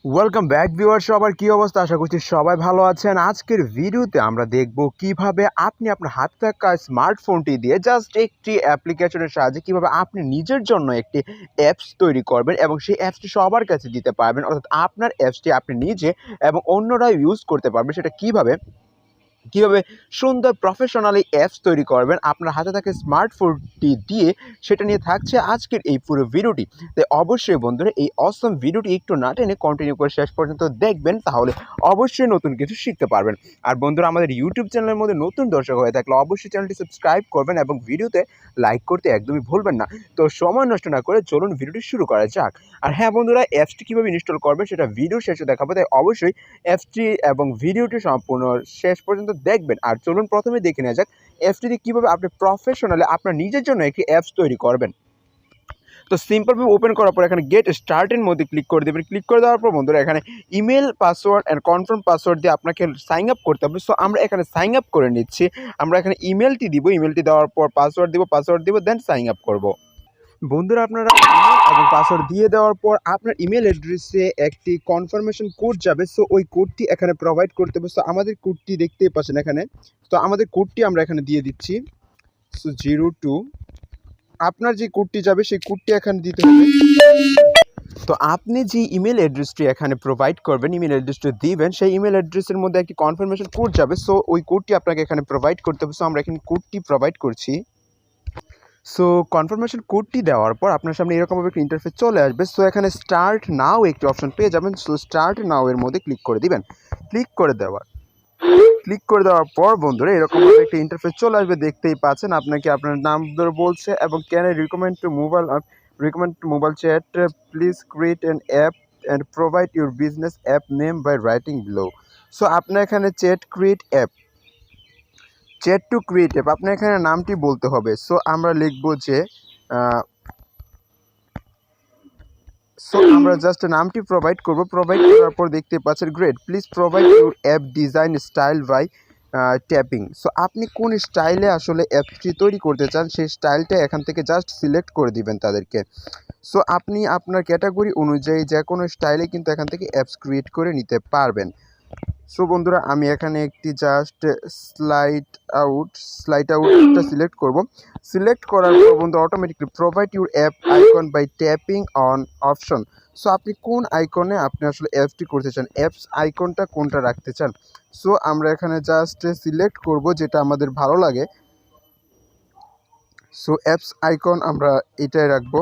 Welcome back viewer, সবার কি অবস্থা? আশা করছি সবাই ভালো আছেন। আজকের ভিডিওতে আমরা দেখব কিভাবে আপনি আপনার হাতে থাকা স্মার্টফোনটি দিয়ে জাস্ট একটি অ্যাপ্লিকেশনের সাহায্যে কিভাবে আপনি নিজের জন্য একটি অ্যাপস তৈরি করবেন এবং সেই অ্যাপসটি সবার কাছে দিতে পারবেন, অর্থাৎ আপনার অ্যাপসটি আপনি নিজে এবং অন্যরা ইউজ করতে পারবেন। সেটা কিভাবে সুন্দর প্রফেশনালি অ্যাপস তৈরি করবেন আপনার হাতে থাকা স্মার্টফোনটি দিয়ে, সেটা নিয়ে থাকছে আজকের এই পুরো ভিডিওটি। তাই অবশ্যই বন্ধুরা এই অসম ভিডিওটি একটু না টেনে কন্টিনিউ করে শেষ পর্যন্ত দেখবেন, তাহলে অবশ্যই নতুন কিছু শিখতে পারবেন। আর বন্ধুরা, আমাদের ইউটিউব চ্যানেলের মধ্যে নতুন দর্শক হয়ে থাকলে অবশ্যই চ্যানেলটি সাবস্ক্রাইব করবেন এবং ভিডিওতে লাইক করতে একদমই ভুলবেন না। তো সময় নষ্ট না করে চলুন ভিডিওটি শুরু করা যাক। আর হ্যাঁ বন্ধুরা, অ্যাপসটি কীভাবে ইনস্টল করবেন সেটা ভিডিও শেষে দেখাবো, তাই অবশ্যই অ্যাপসটি এবং ভিডিওটি সম্পূর্ণ শেষ পর্যন্ত দেখবেন। আর চলুন প্রথমে দেখে নেওয়া যাক অ্যাপসটি কীভাবে আপনি প্রফেশনালি আপনার নিজের জন্য একটি অ্যাপস তৈরি করবেন। তো সিম্পলভাবে ওপেন করার পর এখানে গেট স্টার্টের মধ্যে ক্লিক করে দেবেন। ক্লিক করে দেওয়ার পর বন্ধুরা এখানে email password and confirm password দিয়ে আপনাকে সাইন আপ করতে হবে। সো আমরা এখানে সাইন আপ করে নিচ্ছি। আমরা এখানে ইমেলটি দিব, ইমেলটি দেওয়ার পর পাসওয়ার্ড দিব, দেন সাইন আপ করব। বন্ধুরা, আপনারা ইমেল এবং পাসওয়ার্ড দিয়ে দেওয়ার পর আপনার ইমেল অ্যাড্রেসে একটি কনফার্মেশন কোড যাবে। সো ওই কোডটি এখানে প্রোভাইড করতে হবে। সো আমাদের কোডটি দেখতেই পাচ্ছেন এখানে। তো আমাদের কোডটি আমরা এখানে দিয়ে দিচ্ছি। সো 02, আপনার যে কোডটি যাবে সেই কোডটি এখানে দিতে হবে। তো আপনি যে ইমেল অ্যাড্রেসটি এখানে প্রোভাইড করবেন, ইমেল অ্যাড্রেসটি দিবেন, সেই ইমেল অ্যাড্রেসের মধ্যে একটি কনফার্মেশন কোড যাবে। সো ওই কোডটি আপনাকে এখানে প্রোভাইড করতে হবে। সো আমরা এখানে কোডটি প্রোভাইড করছি। সো কনফার্মেশন কোডটি দেওয়ার পর আপনার সামনে এরকমভাবে একটা ইন্টারফেস চলে আসবে। সো এখানে স্টার্ট নাও একটি অপশন পেয়ে যাবেন। সো স্টার্ট নাও এর মধ্যে ক্লিক করে দিবেন। ক্লিক করে দেওয়ার পর বন্ধুরা এরকমভাবে একটা ইন্টারফেস চলে আসবে, দেখতেই পাচ্ছেন। আপনাকে আপনার নাম ধরে বলছে এবং can I recommend to mobile chat, please create an app and provide your business app name by writing below. So আপনার এখানে চ্যাট টু ক্রিয়েট অ্যাপ আপনার এখানে নামটি বলতে হবে। সো আমরা লিখবো যে আমরা জাস্ট নামটি প্রোভাইড করব। প্রোভাইড করার পর দেখতে পাচ্ছেন great, please provide your app design style by tapping. So আপনি কোন স্টাইলে আসলে অ্যাপটি তৈরি করতে চান সেই স্টাইলটা এখান থেকে জাস্ট সিলেক্ট করে দিবেন তাদেরকে। সো আপনি আপনার ক্যাটাগরি অনুযায়ী যে কোনো স্টাইলে কিন্তু এখান থেকে অ্যাপস ক্রিয়েট করে নিতে পারবেন। সো বন্ধুরা, আমি এখানে একটি জাস্ট স্লাইড আউটটা সিলেক্ট করব। সিলেক্ট করার পর বন্ধু automatically provide your app icon by tapping on option. So আপনি কোন আইকনে আপনি আসলে অ্যাপসটি করতে চান, অ্যাপস আইকনটা কোনটা রাখতে চান। সো আমরা এখানে জাস্ট সিলেক্ট করব যেটা আমাদের ভালো লাগে। সো অ্যাপস আইকন আমরা এটাই রাখবো।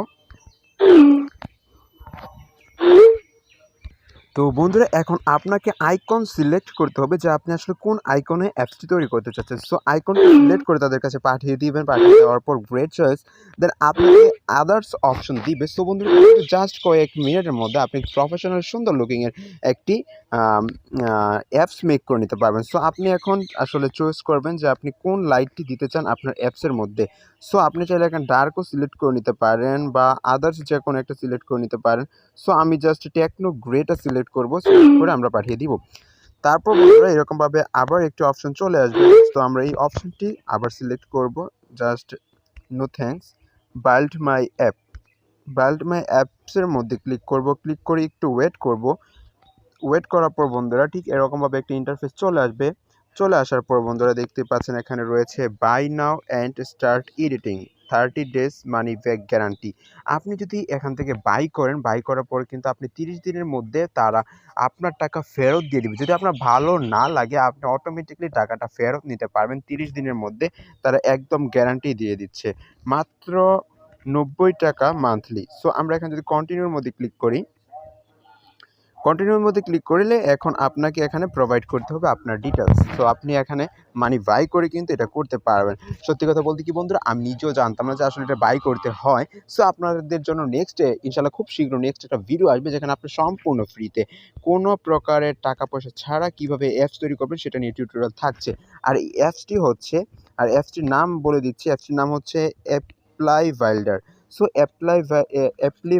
তো বন্ধুরা, এখন আপনাকে আইকন সিলেক্ট করতে হবে যে আপনি আসলে কোন আইকনে অ্যাপসটি তৈরি করতে চাচ্ছেন। সো আইকনটা সিলেক্ট করে তাদের কাছে পাঠিয়ে দিবেন। পাঠিয়ে দেওয়ার পর গ্রেট চয়েস, দেন আপনাকে আদার্স অপশন দিবে। সো বন্ধুরা, জাস্ট কয়েক মিনিটের মধ্যে আপনি প্রফেশনাল সুন্দর লুকিংয়ের একটি অ্যাপস মেক করে নিতে পারবেন। সো আপনি এখন আসলে চয়েস করবেন যে আপনি কোন লাইটটি দিতে চান আপনার অ্যাপসের মধ্যে। সো আপনি চাইলে এখানে ডার্কও সিলেক্ট করে নিতে পারেন বা আদার্স যে কোনো একটা সিলেক্ট করে নিতে পারেন। সো আমি জাস্ট টেকনো গ্রেটা সিলেক্ট করব, সিলেক্ট করে আমরা পাঠিয়ে দিব। তারপর বন্ধুরা এরকমভাবে আবার একটি অপশন চলে আসবে। তো আমরা এই অপশনটি আবার সিলেক্ট করব, জাস্ট নো থ্যাঙ্কস, বাল্ড মাই অ্যাপসের মধ্যে ক্লিক করব। ক্লিক করে একটু ওয়েট করার পর বন্ধুরা ঠিক এরকমভাবে একটা ইন্টারফেস চলে আসবে। চলে আসার পর বন্ধুরা দেখতে পাচ্ছেন এখানে রয়েছে buy now and start editing 30 days money back guarantee. আপনি যদি এখান থেকে বাই করার পর কিন্তু আপনি 30 দিনের মধ্যে তারা আপনার টাকা ফেরত দিয়ে দেবে। যদি আপনার ভালো না লাগে আপনি অটোমেটিকলি টাকাটা ফেরত নিতে পারবেন 30 দিনের মধ্যে। তারা একদম গ্যারান্টি দিয়ে দিচ্ছে, মাত্র 90 টাকা মান্থলি। সো আমরা এখানে যদি কন্টিনিউর মধ্যে ক্লিক করলে এখন আপনাকে এখানে প্রোভাইড করতে হবে আপনার ডিটেলস। সো আপনি এখানে মানি বাই করে কিন্তু এটা করতে পারবেন। সত্যি কথা বলতে কি বন্ধুরা, আমি নিজেও জানতাম না যে আসলে এটা বাই করতে হয়। সো আপনাদের জন্য ইনশাল্লাহ খুব শীঘ্র নেক্সট একটা ভিডিও আসবে যেখানে আপনি সম্পূর্ণ ফ্রিতে কোনো প্রকারের টাকা পয়সা ছাড়া কীভাবে অ্যাপস তৈরি করবেন সেটা নিয়ে টিউটোরিয়াল থাকছে। আর এই অ্যাপসটির নাম বলে দিচ্ছি। অ্যাপসটির নাম হচ্ছে অ্যাপ্লাই ভাইল্ডার। সো অ্যাপ্লি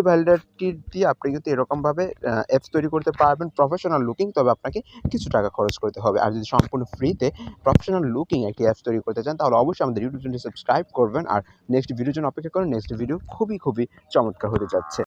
ভাইল্ডারটি দিয়ে আপনি কিন্তু এরকমভাবে অ্যাপস তৈরি করতে পারবেন প্রফেশনাল লুকিং। তবে আপনাকে কিছু টাকা খরচ করতে হবে। আর যদি সম্পূর্ণ ফ্রিতে প্রফেশনাল লুকিং একটি অ্যাপস তৈরি করতে চান তাহলে অবশ্যই আমাদের ইউটিউব চ্যানেলটি সাবস্ক্রাইব করবেন আর নেক্সট ভিডিওর জন্য অপেক্ষা করেন। নেক্সট ভিডিও খুবই চমৎকার হতে যাচ্ছে।